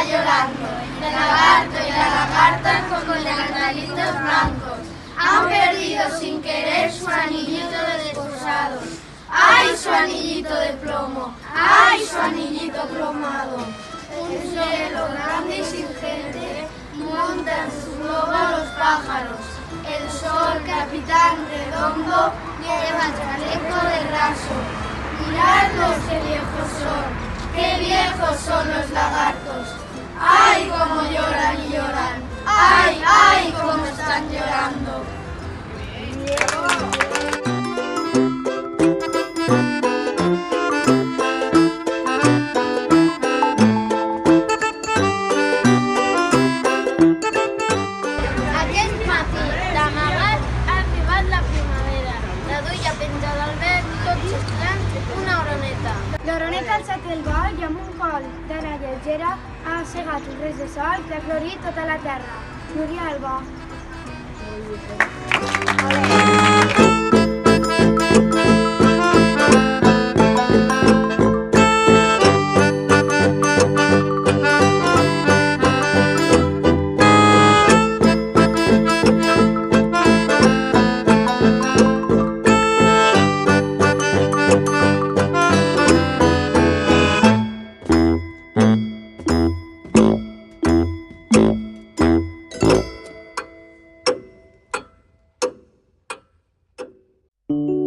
llorando, el lagarto y la lagarta como el de cantalitos blancos, han perdido sin querer su anillito de desposados. ¡Ay, su anillito de plomo! ¡Ay, su anillito plomado! Un cielo grande y sin gente, montan su globo los pájaros. El sol, capitán redondo, lleva el chaleco de raso. Miradlos qué viejos son, qué viejos son los lagartos. ¡Ay, cómo lloran y lloran! ¡Ay, ay, cómo están llorando! Aquest matí, d'amagat, ha arribat la primavera. La duia penjada al vent, tots estudiant una oroneta. L'oroneta ha alçat el vol i amb un col d'ana lleugera ha assegat un res de sol que ha florit tota la terra. Núria el Bo. you